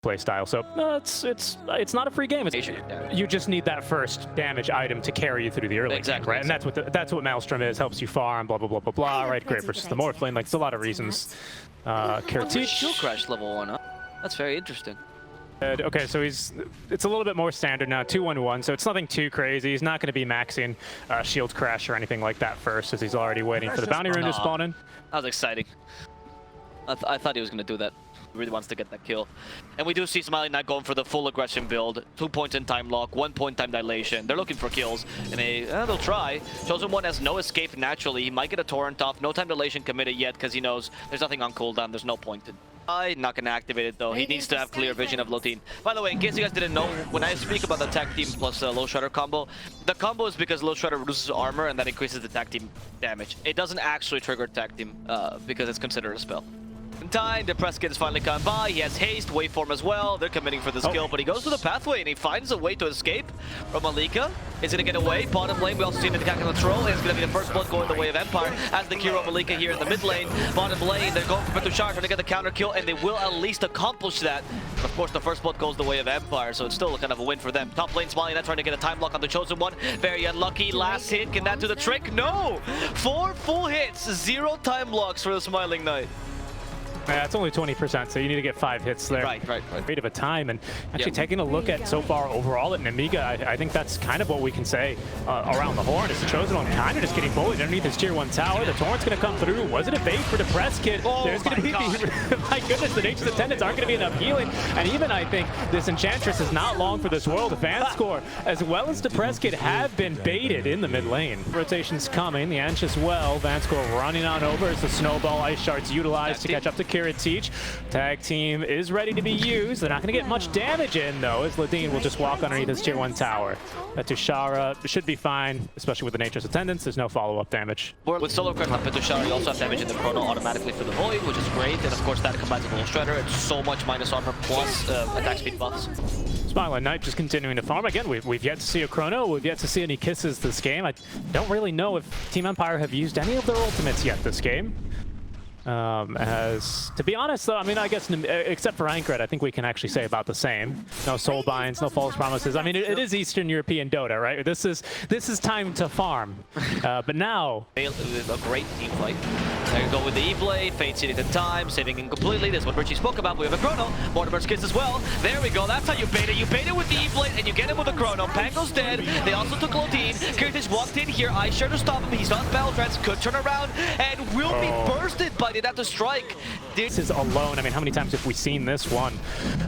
play style. So it's not a free game. You just need that first damage item to carry you through the early game, right? And that's what Maelstrom is. Helps you farm, blah blah blah blah blah. Right? Great versus the Morphling. Like, it's a lot of reasons. Kiritich. Shield crash level 1, huh? That's very interesting. Okay, so it's a little bit more standard now, 2-1-1, so it's nothing too crazy. He's not going to be maxing shield crash or anything like that first, as he's already waiting for the bounty rune to spawn in. That was exciting. I thought he was going to do that. He really wants to get that kill. And we do see Smiling Knight going for the full aggression build. 2 points in time lock, 1 point time dilation. They're looking for kills, and they'll try. Chosen One has no escape naturally. He might get a torrent off. No time dilation committed yet, because he knows there's nothing on cooldown. There's no point in. Not gonna activate it though. He needs to have clear vision of Lotine. By the way, in case you guys didn't know, when I speak about the tag team plus low shredder combo, the combo is because low shredder reduces armor and that increases the tag team damage. It doesn't actually trigger tag team because it's considered a spell. In time, the press kit is finally come by. He has haste, waveform as well. They're committing for this kill, but he goes to the pathway and he finds a way to escape from Malika. Is gonna get away. Bottom lane, we also see an attack on the troll, and it's gonna be the first blood going the way of Empire as the hero Malika here in the mid lane. Bottom lane, they're going for Petushar, trying to get the counter kill, and they will at least accomplish that. Of course, the first blood goes the way of Empire, so it's still kind of a win for them. Top lane, Smiling Knight trying to get a time lock on the Chosen One. Very unlucky. Last hit, can that do the trick? No! 4 full hits, 0 time locks for the Smiling Knight. Yeah, it's only 20%, so you need to get 5 hits there. Right. Great of a time, and actually taking a look at so far overall at Nemiga, I think that's kind of what we can say around the horn. Is the Chosen One kind of just getting bullied underneath his tier 1 tower. The torrent's going to come through. Was it a bait for Depressed Kid? There's going to be my goodness, the Nature's Attendants aren't going to be enough healing, and even I think this Enchantress is not long for this world. Advanced score, as well as Depressed Kid, have been baited in the mid lane. Rotation's coming. The Anch as well. Vanscore running on over as the Snowball Ice Shards utilized to catch up to Kiritich. Tag team is ready to be used. They're not going to get much damage in, though, as Ladine will just walk underneath his tier 1 tower. Petushara should be fine, especially with the Nature's Attendants. There's no follow-up damage. With Solo Craft on Petushara, you also have damage in the Chrono automatically for the Void, which is great. And of course, that combines with the Shredder. It's so much minus armor plus attack speed buffs. Smiling Knight just continuing to farm. Again, we've yet to see a Chrono. We've yet to see any kisses this game. I don't really know if Team Empire have used any of their ultimates yet this game. To be honest, though, I mean, I guess except for Aincred, I think we can actually say about the same. No soul binds, no false promises. I mean, it is Eastern European Dota, right? This is time to farm. But now a great team fight. There you go with the E-Blade, Fate seating the time, saving him completely. This is what Richie spoke about. We have a Chrono, Mortimer's Kiss as well. There we go. That's how you bait it. You bait it with the E-Blade, and you get him with a Chrono. Pango's dead. They also took Lotine. Kiritich walked in here. Ice Shard to stop him. He's not Battle Trance. Could turn around and will be bursted by the to strike. This is alone. I mean, how many times have we seen this one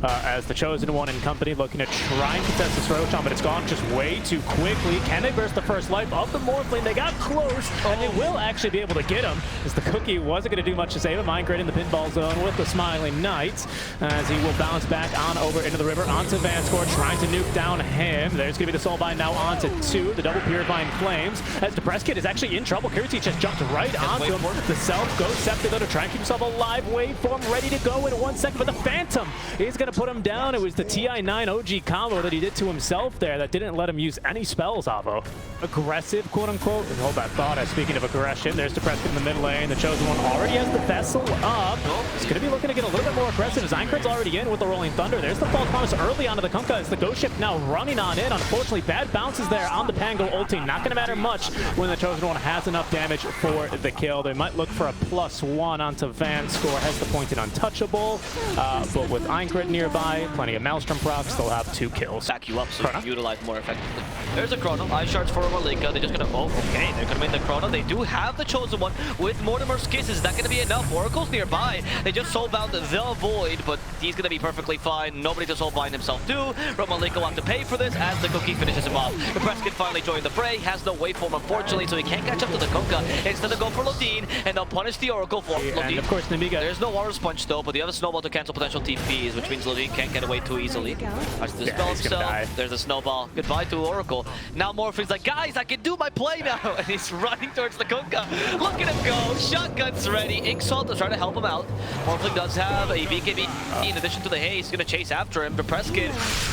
as the Chosen One and company looking to try and contest this Roshan, but it's gone just way too quickly. Can they burst the first life of the Morphling? They got close, and they will actually be able to get him, as the Cookie wasn't going to do much to save him. Aincred in the pinball zone with the Smiling Knight, as he will bounce back on over into the river, onto Vanscore, trying to nuke down him. There's going to be the Soulbind now onto 2, the double Purifying Flames, as Depressed Kid is actually in trouble. Kiritich just jumped right onto him. The Self goes Scepter, though, to try and keep himself alive. Waveform ready to go in 1 second, but the Phantom is going to put him down. It was the TI9 OG combo that he did to himself there that didn't let him use any spells, Avo. Aggressive, quote-unquote. Hold that thought. Speaking of aggression, there's Depressed in the mid lane. The Chosen One already has the Vessel up. He's going to be looking to get a little bit more aggressive as Aincred's already in with the Rolling Thunder. There's the False Promise early onto the Kunkka as the Ghost Ship now running on in. Unfortunately, bad bounces there on the Pango ulting. Not going to matter much when the Chosen One has enough damage for the kill. They might look for a +1 onto Vanscore. Has the point in untouchable, but with Aincred nearby, plenty of Maelstrom procs, they'll have 2 kills. Back you up so you can utilize more effectively. There's a Chrono, Ice Shards for Malika. They're just gonna, okay, they're gonna win the Chrono. They do have the Chosen One with Mortimer's Kiss. Is that gonna be enough? Oracle's nearby. They just soulbound the Void, but he's gonna be perfectly fine. Nobody to soulbind himself too. Malika will have to pay for this as the Cookie finishes him off. The Preskin finally joined the fray, has no waveform unfortunately, so he can't catch up to the Kunkka. Instead of go for Lotine, and they'll punish the Oracle for Lotine. And of course, Nemiga. There's no Aura's Punch though, but you have a Snowball to cancel potential TPs, which means Lotine can't get away too easily. That's the spell himself. There's a Snowball. Goodbye to Oracle. Now Morphing's like, guys, I can do my play now! And he's running towards the Kunkka. Look at him go! Shotgun's ready. Inksalt is trying to help him out. Morphling does have a BKB in addition to the haze. He's gonna chase after him. Depressed Kid.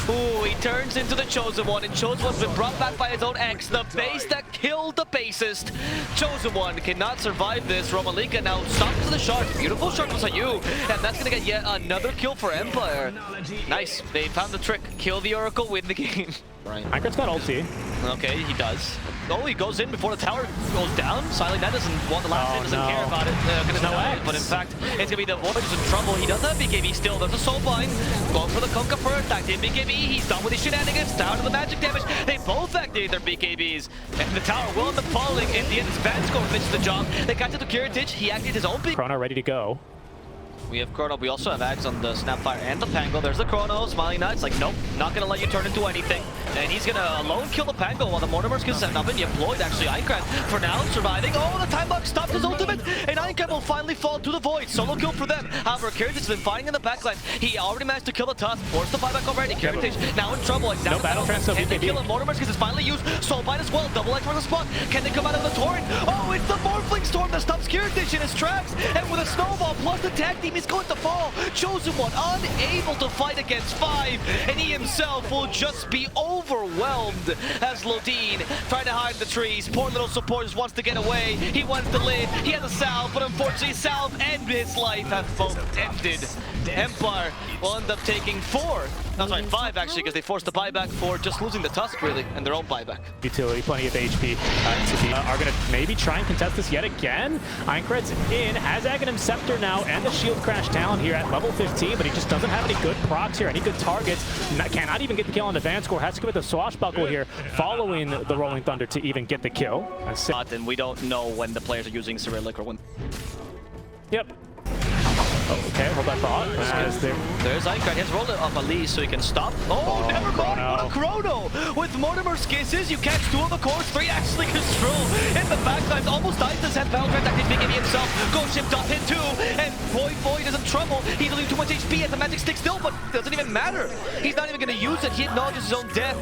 Ooh, he turns into the Chosen One, and Chosen One's been brought back by his own X. The base that killed the basest. Chosen One cannot survive this. Romalika now stops to the shards. Beautiful shard focus on you. And that's gonna get yet another kill for Empire. Nice. They found the trick. Kill the Oracle, win the game. Right. Minecraft's got ulti. Okay, he does. Oh, he goes in before the tower goes down. Silent Ned doesn't want the last hit, doesn't care about it. Gonna deny it, but in fact, it's gonna be the Void who's in trouble. He does have BKB still. There's a Soulbind. Going for the Kunkka first. Active BKB. He's done with his shenanigans. Down to the magic damage. They both activate their BKBs. And the tower will end up falling. In the end, it's Vanscore finishes the job. They got to the Kiritich. He activated his own BKB. Chrono ready to go. We have Chrono. We also have Ags on the Snapfire and the Pango. There's the Chrono. Smiling Knight's like, nope, not gonna let you turn into anything. And he's gonna alone kill the Pango while the Mortimer's gonna send up and deployed. Actually, Aincrad for now surviving. Oh, the time lock stopped his ultimate, and Aincrad will finally fall to the Void. Solo kill for them. However, Kiritich has been fighting in the backline. He already managed to kill the Tusk, forced the buyback already. Kiritich now in trouble. Like, no battle trance, no Can they BKB. kill him? Mortimer's is finally used. Soulbind as well. Double X for the spot. Can they come out of the torrent? Oh, it's the Morphling Storm that stops Kiritich in his tracks. And with a snowball plus the tag team, he's going to fall. Chosen One unable to fight against 5, and he himself will just be overwhelmed as Lodine trying to hide in the trees. Poor little support just wants to get away. He wants to live. He has a salve, but unfortunately salve and his life have both ended. Empire will end up taking 4. No, sorry, 5 actually, because they forced the buyback for just losing the Tusk really, and their own buyback. Utility, plenty of HP. Are going to maybe try and contest this yet again. Aincrad's in, has Aghanim Scepter now, and the Shield Crash Talon here at level 15, but he just doesn't have any good procs here, any good targets. Cannot even get the kill on the Vanscore. Has to go with the Swashbuckle here, following the Rolling Thunder to even get the kill. And we don't know when the players are using Cyrillic or when... Yep. Oh, okay, hold that thought. There's Aincrad. He has rolled it up at least so he can stop. Oh, never mind. What a Chrono! With Mortimer's kisses, you catch 2 of the cores, 3 actually goes through. In the backlines, almost dies to set Valorant, active BKB himself. Ghost Ship dot hit 2, and Void is in trouble. He's losing too much HP at the magic stick still, but it doesn't even matter. He's not even going to use it. He acknowledges his own death.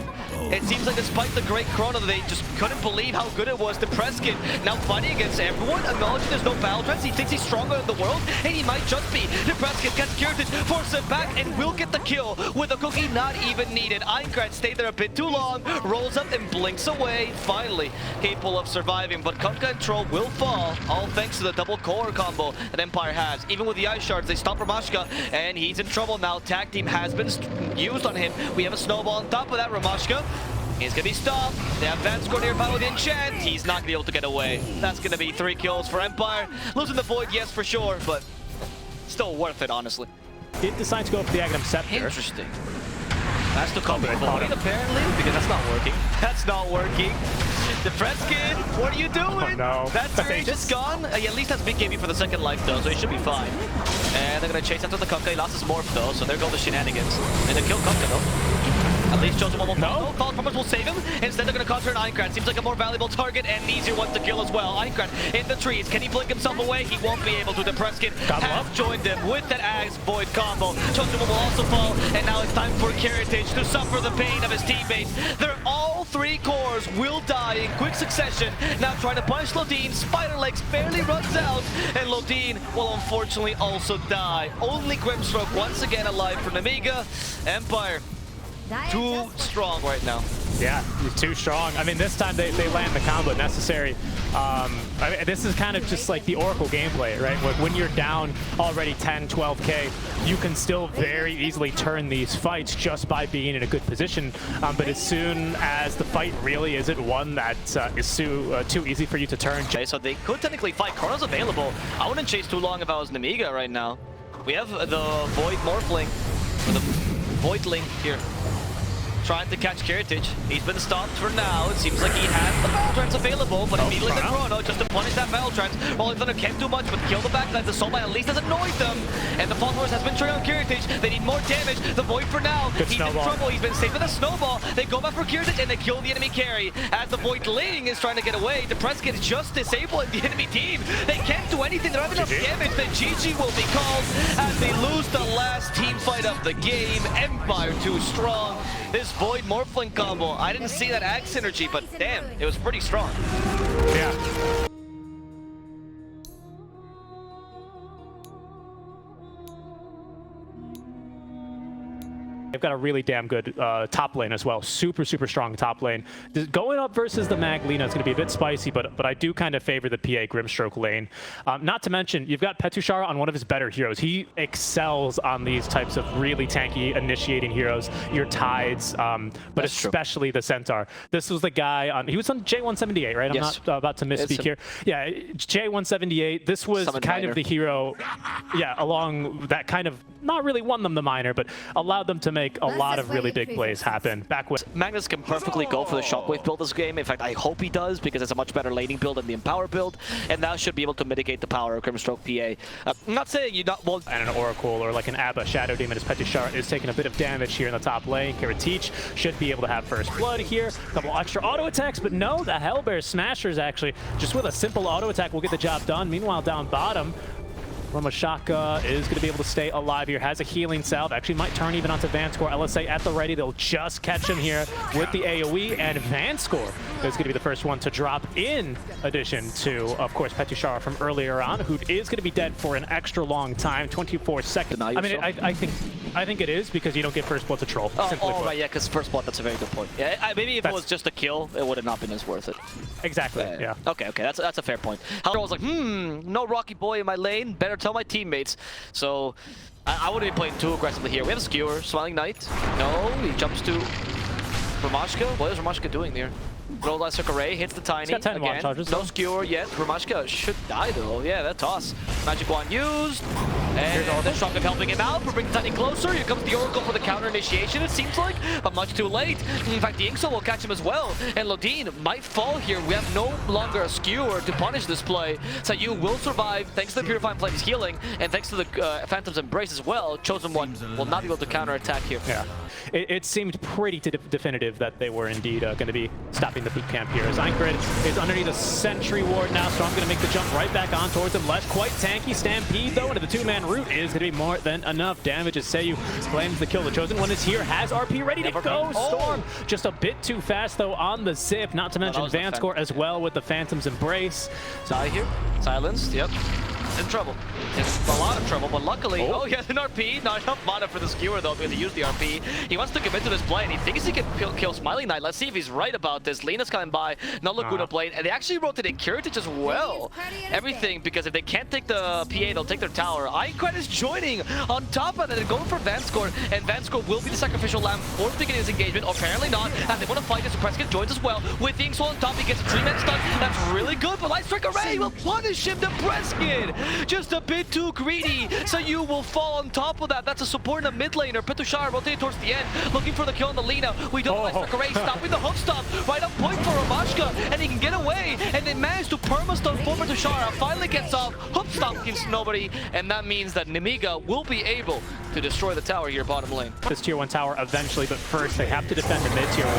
It seems like despite the great Chrono, they just couldn't believe how good it was to Preskin. Now fighting against everyone, acknowledging there's no Valorant. He thinks he's stronger in the world, and he might just be. Nebraska gets Kiritich, forces it back, and will get the kill with a cookie not even needed. Aincrad stayed there a bit too long, rolls up and blinks away, finally capable of surviving. But Kunkka and Troll will fall, all thanks to the double core combo that Empire has. Even with the Ice Shards, they stop Ramashka, and he's in trouble now. Tag team has been used on him. We have a snowball on top of that. Ramashka is gonna be stopped. They have Vanscore nearby with Enchant. He's not gonna be able to get away. That's gonna be 3 kills for Empire. Losing the Void, yes, for sure, but still worth it, honestly. Did decide to go for the Aghanim Scepter. Interesting. That's to come Void, apparently, because that's not working. That's not working. The Preskin, what are you doing? Oh, no. That's just gone. He at least has BKB for the second life, though, so he should be fine. And they're gonna chase after the Kunkka. He lost his morph, though, so there go the shenanigans. And they kill Kunkka, though. At least Chosen One will follow. False Promise will save him. Instead, they're going to concentrate on Aincrad. Seems like a more valuable target and an easier one to kill as well. Aincrad in the trees. Can he blink himself away? He won't be able to. The Preskin has joined him with that Ags Void combo. Chosen One will also fall. And now it's time for Kiritich to suffer the pain of his teammates. They're all 3 cores will die in quick succession. Now trying to punish Lodine. Spider Legs barely runs out. And Lodine will unfortunately also die. Only Grimstroke once again alive for Nemiga. Empire. Too strong right now. Yeah, too strong. I mean, this time they land the combo necessary. I mean, this is kind of just like the Oracle gameplay, right? When you're down already 10, 12K, you can still very easily turn these fights just by being in a good position. But as soon as the fight really isn't one that is too easy for you to turn. Okay, so they could technically fight. Chrono's available. I wouldn't chase too long if I was Nemiga right now. We have the Void Morphling, or the Voidling here. Trying to catch Kiritich. He's been stopped for now. It seems like he has the Battle Trance available, but immediately the Chrono just to punish that Battle Trance. Rolling Thunder can't do much, but kill the backline. The Soulbind at least has annoyed them. And the False Force has been trained on Kiritich. They need more damage. The Void for now. He's in trouble. He's been saved with a snowball. They go back for Kiritich and they kill the enemy carry. As the Voidling is trying to get away, the Preskin is just disabling the enemy team. They can't do anything. They don't have enough damage. Then GG will be called as they lose the last team fight of the game. Empire too strong. This Void Morphling combo, I didn't see that Axe synergy, but damn, it was pretty strong. Yeah. They've got a really damn good top lane as well. Super strong top lane. Going up versus the Mag Lina is going to be a bit spicy, but I do kind of favor the PA Grimstroke lane. Not to mention, you've got Petushara on one of his better heroes. He excels on these types of really tanky initiating heroes, your Tides, but That's especially the Centaur. This was the guy on, he was on J178, right? Yes. I'm not about to misspeak here. Yeah, J178. This was Summoned kind minor. of the hero, yeah, along that kind of, not really won them the minor, but allowed them to make a lot of really big plays happen. Back with Magnus can perfectly go for the Shockwave build this game. In fact, I hope he does, because it's a much better laning build than the Empower build, and that should be able to mitigate the power of Grimstroke PA. I'm not saying you not well. and an Oracle or like an Abba Shadow Demon as Petushara is taking a bit of damage here in the top lane. Kiritich should be able to have first blood here. A couple extra auto attacks, but no, the Hellbear Smashers actually, just with a simple auto attack, will get the job done. Meanwhile, down bottom, Ramashaka is going to be able to stay alive here. Has a healing salve. Actually might turn even onto Vanscore. LSA at the ready. They'll just catch him here with the AoE. And Vanscore is going to be the first one to drop, in addition to, of course, Petushara from earlier on, who is going to be dead for an extra long time, 24 seconds. I mean, I think it is, because you don't get first blood to troll. Oh right, yeah, because first blood, that's a very good point. Yeah, maybe if it was just a kill, it would have not been as worth it. Exactly, yeah. Okay, that's a fair point. However, I was like, no Rocky Boy in my lane, better tell my teammates. So I wouldn't be playing too aggressively here. We have a Skewer, Smiling Knight. No, he jumps to Ramashka. What is Ramashka doing there? Roll that Circle Ray, hits the Tiny. He's got 10 wand charges. No Skewer yet. Ramashka should die though. Yeah, that toss. Magic Wand used. And the Shockwave helping him out. We're bringing Tiny closer. Here comes the Oracle for the counter initiation, it seems like, but much too late. In fact, the Inksoul will catch him as well. And Lodine might fall here. We have no longer a Skewer to punish this play. So you will survive thanks to the Purifying Flame's healing and thanks to the Phantom's Embrace as well. Chosen One will not be able to counter attack here. Yeah. It seemed pretty definitive that they were indeed going to be stopping the boot camp here. As Einkred is underneath a Sentry Ward now, so I'm going to make the jump right back on towards him. Left, quite tanky. Stampede, though, into the two-man route is going to be more than enough damage as Seiyu claims the kill. The Chosen One is here, has RP ready to go. Storm just a bit too fast, though, on the zip. Not to mention Vanscore as well with the Phantom's Embrace. Die here. Silenced, yep. In trouble. In a lot of trouble, but luckily, he has an RP. Not enough mana for the Skewer, though, because he used the RP. He wants to commit to this play, and he thinks he can kill Smiling Knight. Let's see if he's right about this. Lina's coming by, no Laguna Blade, and they actually rotated Kiritich as well. Everything, because if they can't take the PA, they'll take their tower. Einkred is joining on top of that and going for Vanscore, and Vanscore will be the sacrificial lamb for the beginning of this engagement. Apparently not, and they want to fight as Prescott joins as well. With the Inksoul on top, he gets a 3-man stun. That's really good, but Light Strike Array will punish him to Prescott. Just a bit too greedy, so you will fall on top of that. That's a support in the mid laner. Petushara rotating towards the end, looking for the kill on the Lina. We don't like Strike Array, stopping the hook stop right up point for Ramashka, and he can get away, and they manage to perma-stun for Petushara. Finally gets off, hook stop kills nobody, and that means that Nemiga will be able to destroy the tower here bottom lane. This tier 1 tower eventually, but first they have to defend the mid tier 1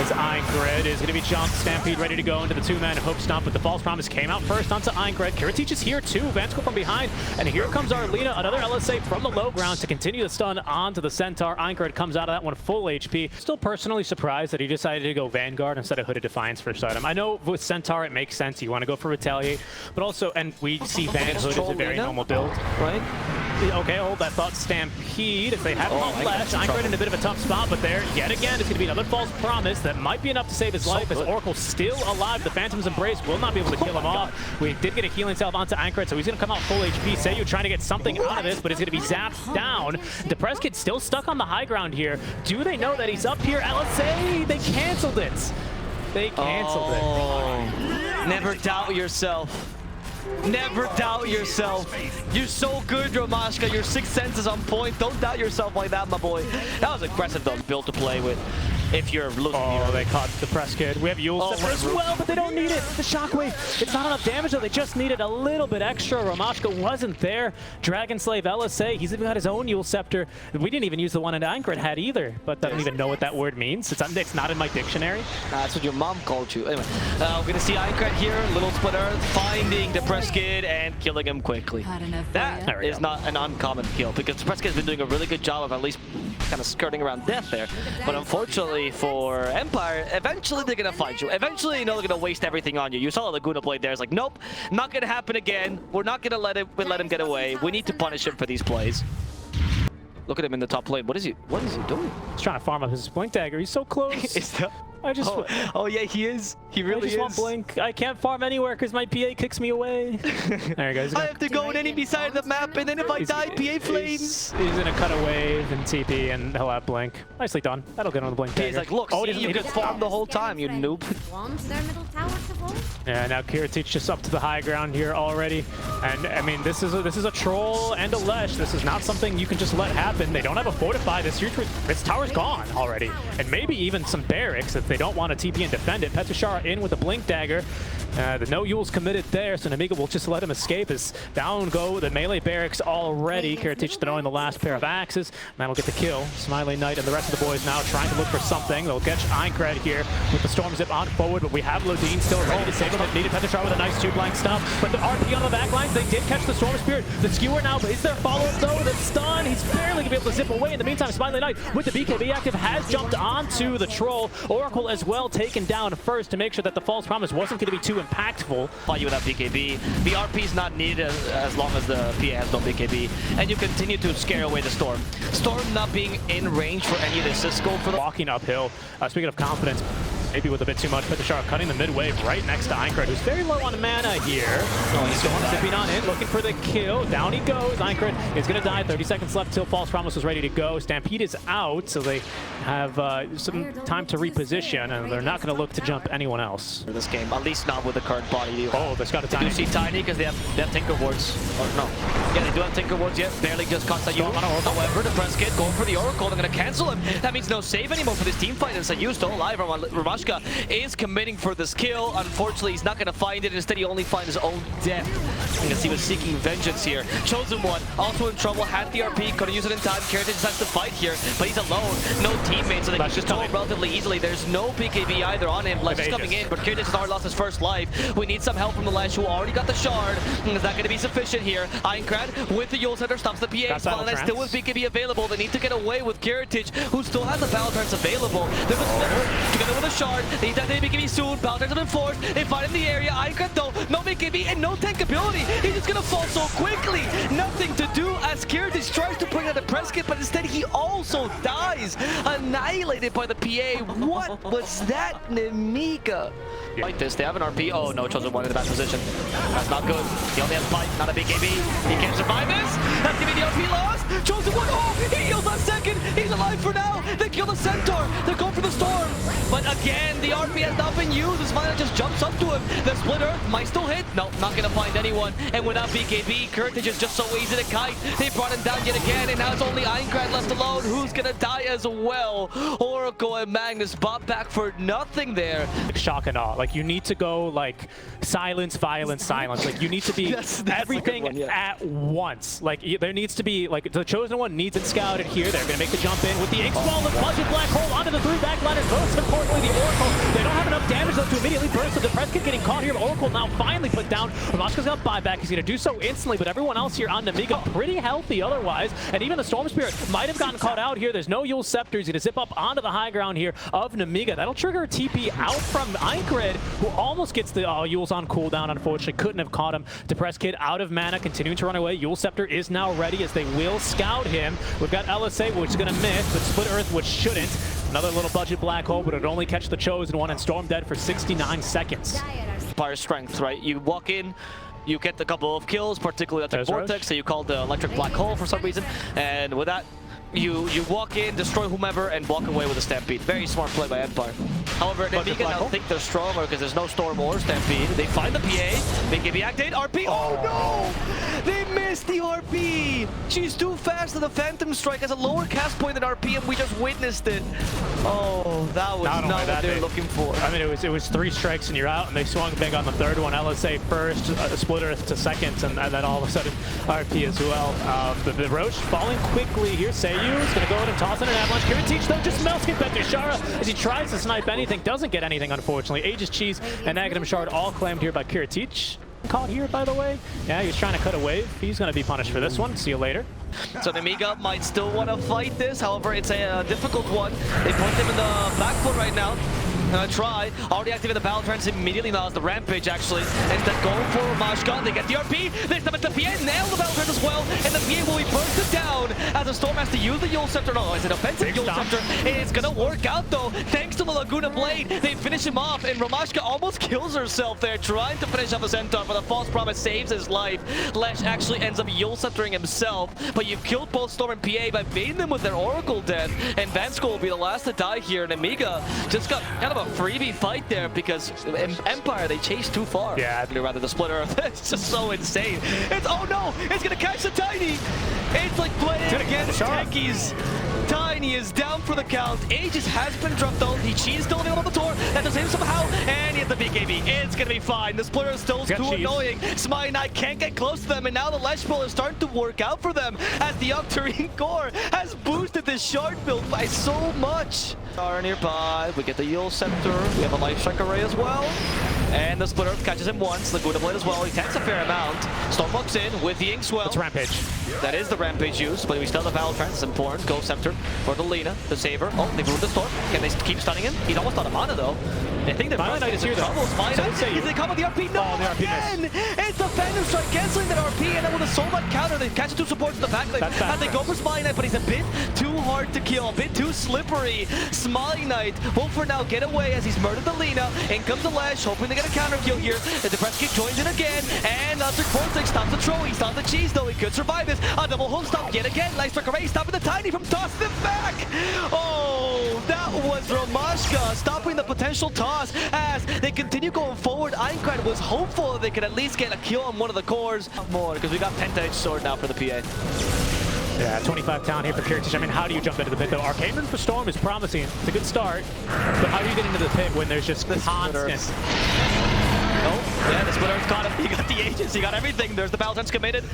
as Einkred is going to be jumped. Stampede ready to go into the two-man hook stomp, but the false promise came out first onto Einkred. Kiritich is here too. Vanscore from behind, and here comes Arlena, another LSA from the low ground to continue the stun onto the Centaur. Einkred comes out of that one full HP. Still personally surprised that he decided to go Vanguard instead of Hooded Defiance first item. I know with Centaur it makes sense, you want to go for Retaliate, but also, and we see Van Hood is a very normal build. Right? Okay, hold that thought. Stampede, if they have him on flash, Einkred in a bit of a tough spot, but there, yet again, it's going to be another false promise that might be enough to save his life, as Oracle still alive. The Phantom's Embrace will not be able to kill him off. We did get a healing salve onto Einkred, so he's going to come out full HP. Seiyu trying to get something out of this, but he's going to be zapped down. Depressed Kid still stuck on the high ground here. Do they know that he's up here? LSA, they canceled it. They canceled it. Never doubt yourself. Never doubt yourself. You're so good, Ramashka. Your sixth sense is on point. Don't doubt yourself like that, my boy. That was aggressive, though, build to play with. If you're losing they caught the press kid. We have Yule Scepter as well, but they don't need it. The Shockwave, it's not enough damage, though. They just needed a little bit extra. Ramashka wasn't there. Dragon Slave LSA, he's even got his own Yule Scepter. We didn't even use the one that Einkred had either, but I don't even know what that word means. It's not in my dictionary. That's what your mom called you. Anyway, we're going to see Einkred here, little split earth, finding the press kid and killing him quickly. That is not an uncommon kill, because the press kid has been doing a really good job of at least kind of skirting around death there. But unfortunately for Empire, eventually they're going to find you. Eventually, you know, they're going to waste everything on you. You saw the Laguna Blade there. It's like, nope, not going to happen again. We're not going to let him get away. We need to punish him for these plays. Look at him in the top lane. What is he doing? He's trying to farm up his Blink Dagger. He's so close. Is that... I just... Oh yeah, he is. He really is. I just want Blink. I can't farm anywhere because my PA kicks me away. There he goes. I have to go on any side of the map, and then if I die, PA flames. He's gonna cut a wave and TP, and he'll have Blink. Nicely done. That'll get on the Blink Dagger. He's like, look, see, you could farm the whole time, you noob. Yeah, now Kiritich just up to the high ground here already. And I mean, this is a troll and a Lesh. This is not something you can just let happen. They don't have a fortify. This tower's gone already. And maybe even some barracks if they don't want to TP and defend it. Petushara in with a Blink Dagger. The no Yule's committed there, so Nemiga will just let him escape as down go the melee barracks already. Kiritich throwing the last pair of axes, and that'll get the kill. Smiley Knight and the rest of the boys now trying to look for something. They'll catch Eincred here with the Storm Zip on forward, but we have Lodine still ready to save him. It needed Petushara with a nice 2-blank stop, but the RP on the back lines, they did catch the Storm Spirit. The Skewer now, is there follow-up though? The stun, he's barely gonna be able to zip away. In the meantime, Smiley Knight with the BKB active has jumped onto the Troll. Oracle as well taken down first to make sure that the False Promise wasn't going to be too impactful. Fight you without BKB. The RP is not needed as long as the PA has no BKB. And you continue to scare away the Storm. Storm not being in range for any of the assist goal for the... Walking uphill. Speaking of confidence, maybe with a bit too much, Petushara cutting the mid-wave right next to Eincred, who's very low on mana here. Storm zipping on in, looking for the kill. Down he goes. Eincred is going to die. 30 seconds left till False Promise was ready to go. Stampede is out, so they have some time to reposition, and they're not going to look to jump anyone else. For this game, at least not with the current body. Oh, there's got a Tiny. You see Tiny because they have Tinker Wards. Or no. Yeah, they do have Tinker Wards yet. Barely just caught Sayu. However, the press kit going for the Oracle. They're going to cancel him. That means no save anymore for this team fight, and Sayu still alive. Ramashka is committing for this kill. Unfortunately, he's not going to find it. Instead, he only finds his own death. Because he was seeking vengeance here. Chosen One, also in trouble, had the RP, could have used it in time. Kiritich decides to fight here, but he's alone. No teammates, so they can just control relatively easily. There's no BKB either on him. Lesh is coming in, but Kiritich has already lost his first life. We need some help from the Lesh, who already got the shard. Is that going to be sufficient here? Eincred with the Yule Center stops the PA. Smiley still with BKB available. They need to get away with Kiritich, who still has the Battle Turns available. There's a splitter together with a shard. They need that BKB soon. Battle Turns have been forced. They fight in the area. Eincred though, no BKB and no tank ability. He's just going to fall so quickly. Nothing to do as Kiritich tries to bring out the press kit, but instead he also dies. Annihilated by the PA. What was that, Nemiga? Yeah. Like this, they have an RP. Oh no, Chosen One in the bad position. That's not good. He only has bite, not a BKB. He can't survive this. That's giving the RP loss. Chosen One, oh, he heals on second. He's alive for now. They kill the Centaur. They're going for the Storm. But again, the RP has not been used. His Smiley just jumps up to him. The Splitter might still hit. No, not gonna find anyone. And without BKB, Kiritich is just so easy to kite. They brought him down yet again, and now it's only Eincred left alone, who's gonna die as well. Oracle and Magnus bought back for nothing there. Shock and awe. Like, you need to go, like, silence, violence, silence. Like, you need to be that's everything one, yeah. at once. Like, there needs to be, like, the Chosen One needs it scouted here. They're gonna make the jump in with the Ink Wall, the Budget Black Hole onto the 3 backliners. Most importantly, the Oracle. They don't have enough damage, though, to immediately burst. So the press kit getting caught here. Oracle now finally put down. Ramashka's got buyback. He's gonna do so instantly, but everyone else here on Nemiga pretty healthy otherwise. And even the Storm Spirit might have gotten caught out here. There's no Yule Scepter. He's gonna zip up onto the high ground here of Nemiga. That'll trigger a TP out from Eincred, who almost gets the Yule's on cooldown. Unfortunately, couldn't have caught him. Depress Kid out of mana, continuing to run away. Yule Scepter is now ready as they will scout him. We've got LSA, which is gonna miss, but Split Earth, which shouldn't. Another little budget black hole, but it'd only catch the Chosen One, and Storm dead for 69 seconds. Fire strength, right? You walk in, you get a couple of kills, particularly Electric Vortex, so you call the Electric Black Hole for some reason, and with that, you walk in, destroy whomever, and walk away with a Stampede. Very smart play by Empire. However, Nemiga now think they're stronger because there's no Storm or Stampede. They find the PA, they give the activate, RP, oh no! They missed the RP! She's too fast, and the Phantom Strike has a lower cast point than RP, and we just witnessed it. Oh, that was not what they were looking for. I mean, it was 3 strikes and you're out, and they swung big on the third one. LSA first, Splitter to second, and then all of a sudden RP as well. The Roche falling quickly here. Seiyu is going to go ahead and toss in an avalanche. Kiritich though just melts Petushara as he tries to snipe anything. Doesn't get anything, unfortunately. Aegis Cheese and Aghanim Shard all claimed here by Kiritich. Caught here, by the way. Yeah, he's trying to cut a wave. He's going to be punished for this one. See you later. So Nemiga might still want to fight this. However, it's a difficult one. They put him in the back foot right now. gonna try. Already activate the battle trance immediately now as the Rampage actually. Instead going for Romashka. They get the RP. This time it's the PA. Nail the battle trance as well. And the PA will be bursted down as the Storm has to use the Yule Scepter. No, it's an offensive Yule Scepter. It's gonna work out though. Thanks to the Laguna Blade. They finish him off. And Romashka almost kills herself there trying to finish off a Centaur. But the false promise saves his life. Lesh actually ends up Yule Sceptering himself. But you've killed both Storm and PA by baiting them with their Oracle death. And Vansko will be the last to die here. Nemiga just got kind of a freebie fight there because Empire, they chased too far. Yeah. Rather the Split Earth. It's just so insane. It's, oh no, it's gonna catch the Tiny. It's like playing against techies. Tiny is down for the count. Aegis has been dropped though. He's still available on the tour. That does him somehow. And he has the BKB. It's gonna be fine. The Splitter is still too annoying. Smiley Knight can't get close to them. And now the Lesh Pull is starting to work out for them as the Octarine Core has boosted this shard build by so much. Are nearby. We get the Yule Scepter. We have a Life Strike Array as well. And the Split Earth catches him once. Laguna Blade as well. He tanks a fair amount. Storm walks in with the Inkswell. It's Rampage. That is the Rampage use, but we still have the Battle Trance. It's important. Go Scepter for the Lina, the Saver. Oh, they've ruined the Storm. Can they keep stunning him? He's almost out of mana though. I think the Smiley Knight is here though. Smiley Knight, is they come with the RP? No, the RP again! It's the Phantom Strike canceling that RP, and then with a Soulmud counter, they catch the two supports in the backline. As they go for Smiley Knight, but he's a bit too hard to kill, a bit too slippery. Smiley Knight will for now get away as he's murdered the Lina. In comes the Lash, hoping to get a counter kill here. The Depressed Kick joins in again, and Electric Vortex stops the throw. He stops the cheese though, he could survive this. A double home stop yet again. Life Strike Array stopping the Tiny from tossing them back. Oh, that was Romashka stopping the potential toss as they continue going forward. Aincrad was hopeful they could at least get a kill on one of the cores. More, because we got Penta-Edge Sword now for the PA. Yeah, 25 talent here for Kiritich. I mean, how do you jump into the pit though? Arcane Rune for Storm is promising. It's a good start. But how do you get into the pit when there's just constant... Oh, yeah, the Split Earth got him. He got the Aegis, he got everything. There's the Battle Trance committed.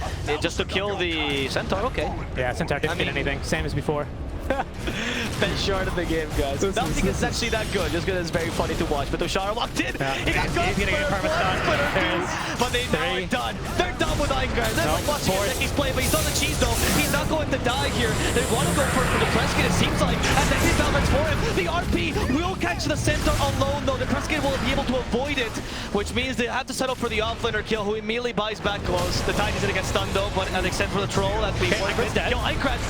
Just to kill the Centaur, okay. Yeah, Centaur didn't get anything. Same as before. Best shard of the game, guys. Nothing is actually that good, just because it's very funny to watch. But Tushar walked in. Yeah. He got good. He's gonna get perma-stun. But they now are done. They're done with Aincrad. They're not watching he's playing, but he's on the cheese though. He's not going to die here. They want to go for the Preskin, it seems like. As they see Balance for him. The RP will catch the Centaur alone though. The Preskin will be able to avoid it, which means they have to settle for the offlaner kill, who immediately buys back close. The Tiny's gonna get stunned though, but an except for the troll, that's being dead. Yo, Aincrad.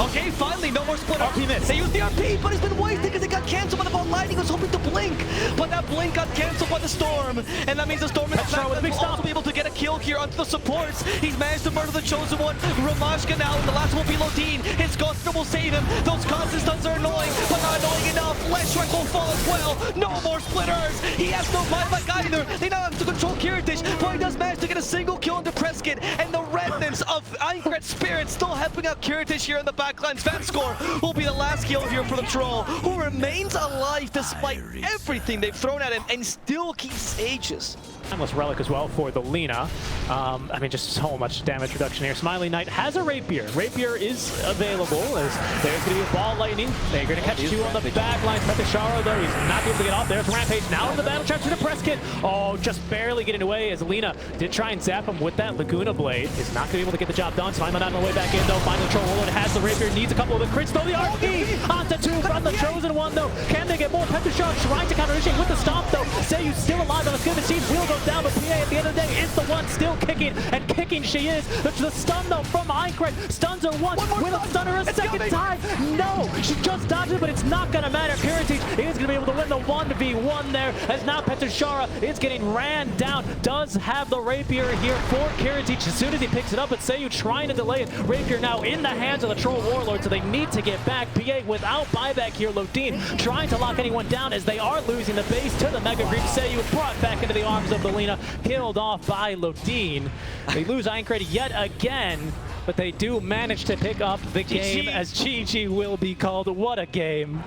Okay, finally, no more Split RP miss. They used the RP, but he's been wasted because it got cancelled by the ball line. He was hoping to blink, but that blink got cancelled by the Storm. And that means the Storm is will also be able to get a kill here onto the supports. He's managed to murder the Chosen One. Romashka now, and the last will be Lodine. His Guster will save him. Those constant stuns are annoying, but not annoying enough. Lesh Strike will fall as well. No more Splitters. He has no buyback either. They now have to control Kiritich, but he does manage to get a single kill into Preskin. And the remnants of Aincrad's Spirit still helping out Kiritich here in the backlines. Vanscore will be the last kill here for the Troll, who remains alive despite everything they've thrown at him and still keeps Aegis. Timeless Relic as well for the Lina. I mean, just so much damage reduction here. Smiley Knight has a Rapier. Rapier is available as there's going to be a Ball Lightning. They're going to catch two on the back line. Petashara, though, he's not able to get off. There's Rampage now in the battle trap to the Preskin. Oh, just barely getting away as Lina did try and zap him with that Laguna Blade. Is not going to be able to get the job done. Smiley Knight on the way back in, though. Final Troll Warlord has the Rapier, needs a couple of the crits, though. The RP onto two from the Chosen One, though. Can they get more? Petashara trying to counter Ishing with the stomp, though. Sayu still alive on the skin machine. Wheel goes down, but PA at the end of the day is the one still kicking, and kicking she is. The stun though from Aincrad. Stuns her once, will it stun her a second time? No, she just dodged it, but it's not gonna matter. Kiritich is gonna be able to win the 1v1 there, as now Petashara is getting ran down. Does have the Rapier here for Kiritich as soon as he picks it up, but Sayu trying to delay it. Rapier now in the hands of the Troll Warlord, so they need to get back. PA without buyback here. Lodine trying to lock anyone down as they are losing the base to the Mega Creep. Sayu brought back into the arms of the Lina, killed off by Lodine. They lose Aincrad yet again, but they do manage to pick up the game as GG will be called. What a game.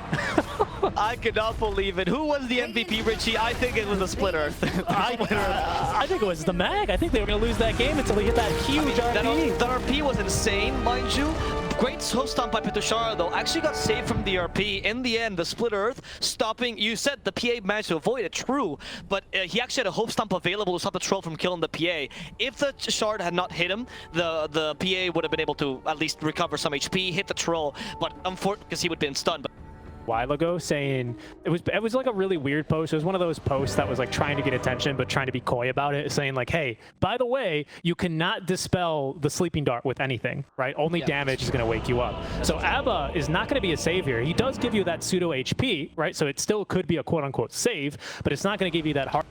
I could not believe it. Who was the MVP, Richie? I think it was the Split Earth. I think it was the Mag. I think they were going to lose that game until we hit that huge RP. That RP was insane, mind you. Great host stomp by Petashara, though. Actually got saved from the RP. In the end, the Split Earth stopping. You said the PA managed to avoid it, true, but he actually had a hope stomp available to stop the Troll from killing the PA. If the shard had not hit him, the PA would have been able to at least recover some HP, hit the Troll, but unfortunately, because he would have been stunned. while ago saying it was like a really weird post. It was one of those posts that was like trying to get attention but trying to be coy about it, saying like, hey, by the way, you cannot dispel the sleeping dart with anything, right? Only damage is going to wake you up. So Abba is not going to be a savior. He does give you that pseudo HP, right? So it still could be a quote-unquote save, but it's not going to give you that hard.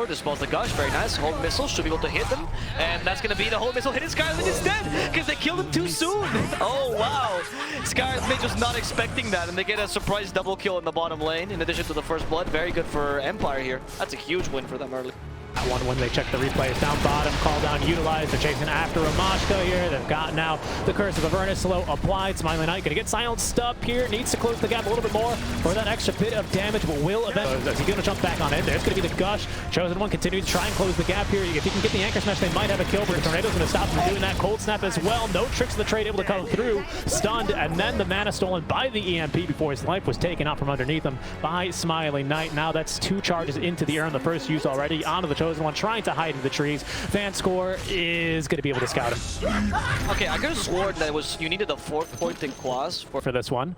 Dispels the gush, very nice. Home missile should be able to hit them, and that's going to be the home missile hitting Skyrim instead because they killed him too soon. Oh wow, Skyrim Mage was not expecting that, and they get a surprise double kill in the bottom lane in addition to the first blood. Very good for Empire here. That's a huge win for them early. That one when they check the replays down bottom, call down utilized. They're chasing after Ramashka here. They've got now the Curse of Avernus slow applied. Smiling Knight gonna get silenced up here. Needs to close the gap a little bit more for that extra bit of damage, but will eventually. Is he gonna jump back on it? There's gonna be the gush. Chosen One continues to try and close the gap here. If he can get the anchor smash, they might have a kill, but Tornado's gonna stop from doing that. Cold snap as well. No tricks of the trade able to come through. Stunned, and then the mana stolen by the EMP before his life was taken out from underneath him by Smiling Knight. Now that's 2 charges into the urn. The first use already onto the Chosen One, trying to hide in the trees. Van Score is going to be able to scout him. Okay, I could have sworn that you needed a 4-point in Quas for this one.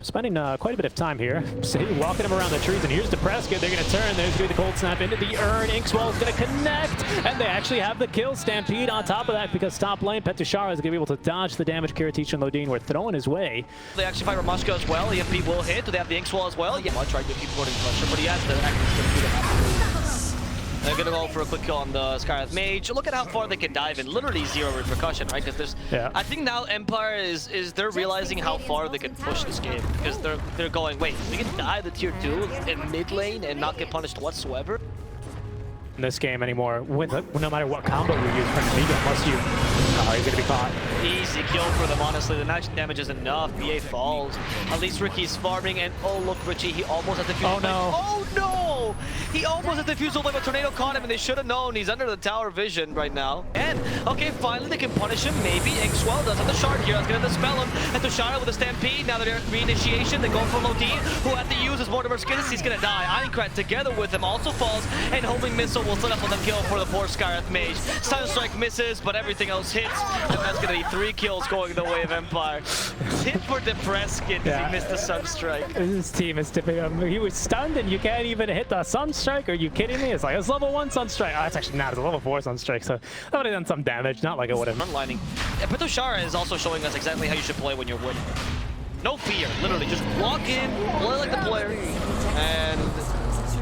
Spending quite a bit of time here. See, walking him around the trees, and here's Depresca. They're going to turn. There's going to be the cold snap into the urn. Inkswell is going to connect, and they actually have the kill. Stampede on top of that because top lane, Petushara is going to be able to dodge the damage Kiritich and Lodine were throwing his way. They actually fight Ramashka as well. EMP will hit. Do they have the Inkswell as well? Yeah, I'll try to keep putting pressure, but he has the active. They're gonna go for a quick kill on the Skyrath Mage. Look at how far they can dive in. Literally 0 repercussion, right? Because there's, I think now Empire is they're realizing how far they can push this game because they're going, wait, we can dive the tier 2 in mid lane and not get punished whatsoever. In this game anymore, no matter what combo you use for Nemiga, unless you, he's gonna be caught. Easy kill for them, honestly. The magic damage is enough. BA falls. At least Ricky's farming, and oh look, Richie, he almost had the fuse. Oh no! Oh no! He almost had the fuse, but Tornado caught him, and they should have known. He's under the tower vision right now. And okay, finally they can punish him. Maybe Inkswell does have the shard here. That's gonna dispel him. And Tushara with a stampede. Now they're reinitiation. They go for Lodine, who had to use his Mortimer Skiddus. He's gonna die. Ironcrad together with him also falls, and homing missile will set up on the kill for the poor Skyrath Mage. Sunstrike misses, but everything else hits, and that's gonna be 3 kills going the way of Empire. Hit for Depresca because he missed the Sunstrike. This team is tipping him. He was stunned, and you can't even hit the Sunstrike. Are you kidding me? It's like, it's level 1 Sunstrike. Oh, it's actually not. It's a level 4 Sunstrike, so that would have done some damage. Not like it would have. Frontlining. Yeah, but Tushara is also showing us exactly how you should play when you're winning. No fear, literally. Just walk in, play like the player, and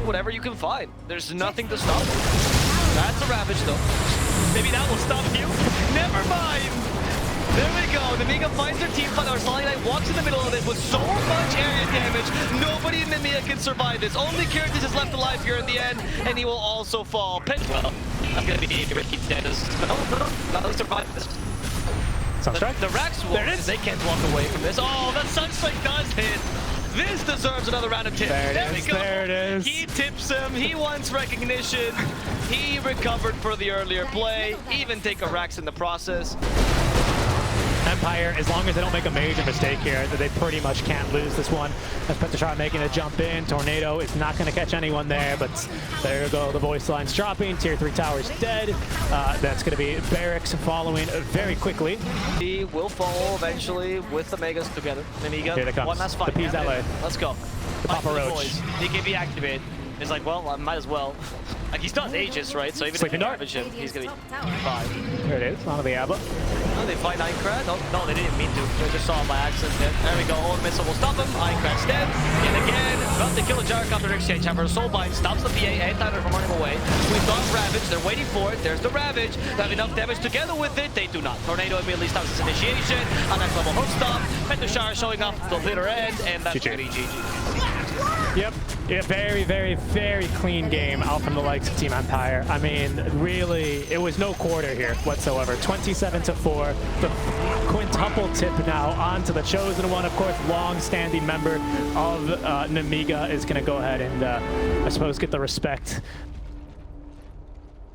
whatever you can find. There's nothing to stop you. That's a Ravage, though. Maybe that will stop you. Never mind. There we go. Nemiga finds their team fight. Our Smiling Knight walks in the middle of this with so much area damage. Nobody in Nemiga can survive this. Only Kiritich is left alive here in the end, and he will also fall. Well, that's going to be dead as well. No, no, survive this. Sunstrike? The Rax will. They can't walk away from this. Oh, the Sunstrike does hit. This deserves another round of tips. There we go. There it is. He tips him. He wants recognition. He recovered for the earlier play. Even take a Rax in the process. Empire, as long as they don't make a major mistake here, they pretty much can't lose this one. As Petushara making a jump in. Tornado is not going to catch anyone there, but there you go. The voice line's dropping. Tier 3 tower's dead. That's going to be Barracks following very quickly. He will fall eventually with the Megas together. Nemiga, here they come. One last fight. The P's LA. Let's go. The Papa Roach. DKB activated. It's like, well, I might as well. Like, he's done Aegis, right? So even if you ravage him, he's going to be fine. There it is, onto the Abba. Oh, they fight Ironcrad? Oh, no, they didn't mean to. They just saw him by accident. There we go. Hold missile will stop him. Ironcrad's dead. And again, about to kill a Gyrocopter exchange. However, Soulbind stops the PA and Tyler from running away. We've got Ravage. They're waiting for it. There's the Ravage. They have enough damage together with it. They do not. Tornado immediately stops his initiation. On next level hook stop. Petushara showing up the bitter end. And that's pretty GG. Yep. Yeah, very, very, very clean game out from the likes of Team Empire. I mean, really, it was no quarter here whatsoever. 27-4. The quintuple tip now onto the Chosen One. Of course, long-standing member of Nemiga is going to go ahead and, I suppose, get the respect